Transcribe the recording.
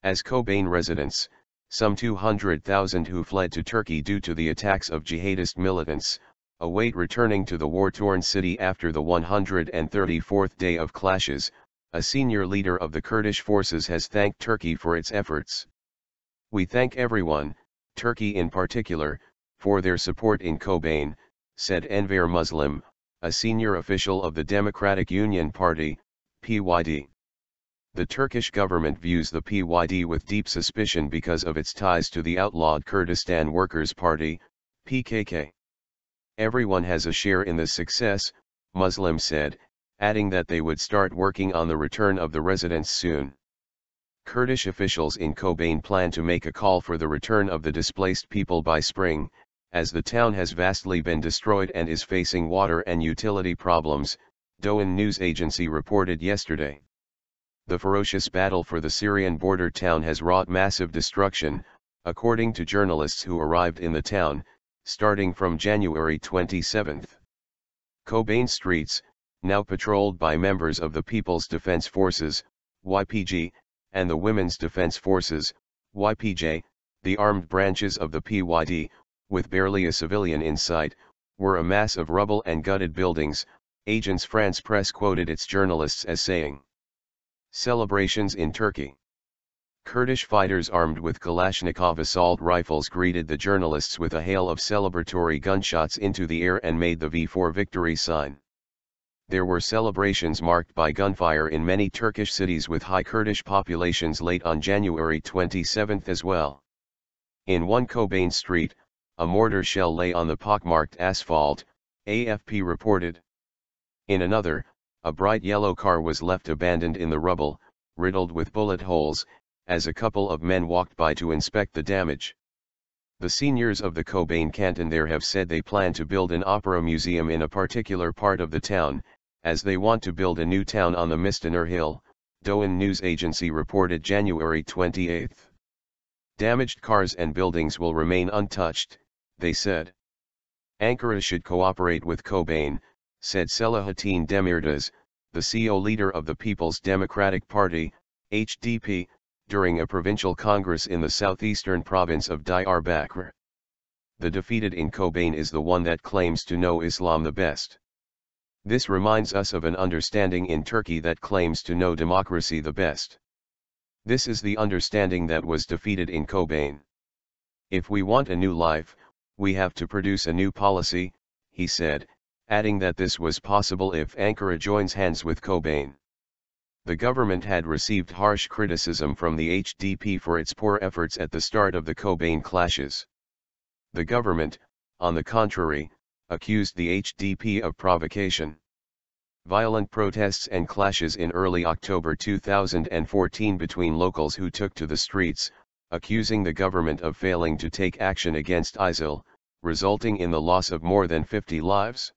As Kobane residents, some 200,000 who fled to Turkey due to the attacks of jihadist militants, await returning to the war-torn city after the 134th day of clashes. A senior leader of the Kurdish forces has thanked Turkey for its efforts. "We thank everyone, Turkey in particular, for their support in Kobane," said Enver Muslim, a senior official of the Democratic Union Party, PYD. The Turkish government views the PYD with deep suspicion because of its ties to the outlawed Kurdistan Workers Party, PKK. "Everyone has a share in this success," Muslim said, adding that they would start working on the return of the residents soon. Kurdish officials in Kobane plan to make a call for the return of the displaced people by spring, as the town has vastly been destroyed and is facing water and utility problems, Doğan News Agency reported yesterday. The ferocious battle for the Syrian border town has wrought massive destruction, according to journalists who arrived in the town, starting from January 27. Kobane streets, now patrolled by members of the People's Defense Forces, YPG, and the Women's Defense Forces, YPJ, the armed branches of the PYD, with barely a civilian in sight, were a mass of rubble and gutted buildings, Agence France Presse quoted its journalists as saying. Celebrations in Turkey. Kurdish fighters armed with Kalashnikov assault rifles greeted the journalists with a hail of celebratory gunshots into the air and made the V for victory sign. There were celebrations marked by gunfire in many Turkish cities with high Kurdish populations late on January 27 as well. In one Kobane street, a mortar shell lay on the pockmarked asphalt, AFP reported. In another, a bright yellow car was left abandoned in the rubble, riddled with bullet holes, as a couple of men walked by to inspect the damage. The seniors of the Kobane canton there have said they plan to build an opera museum in a particular part of the town, as they want to build a new town on the Mistaner Hill, Doğan News Agency reported January 28. Damaged cars and buildings will remain untouched, they said. Ankara should cooperate with Kobane, said Selahattin Demirtas, the CEO leader of the People's Democratic Party, HDP, during a provincial congress in the southeastern province of Diyarbakir. The defeated in Kobane is the one that claims to know Islam the best. This reminds us of an understanding in Turkey that claims to know democracy the best. This is the understanding that was defeated in Kobane. If we want a new life, we have to produce a new policy, he said, adding that this was possible if Ankara joins hands with Kobane. The government had received harsh criticism from the HDP for its poor efforts at the start of the Kobane clashes. The government, on the contrary, accused the HDP of provocation. Violent protests and clashes in early October 2014 between locals who took to the streets, accusing the government of failing to take action against ISIL, resulting in the loss of more than 50 lives.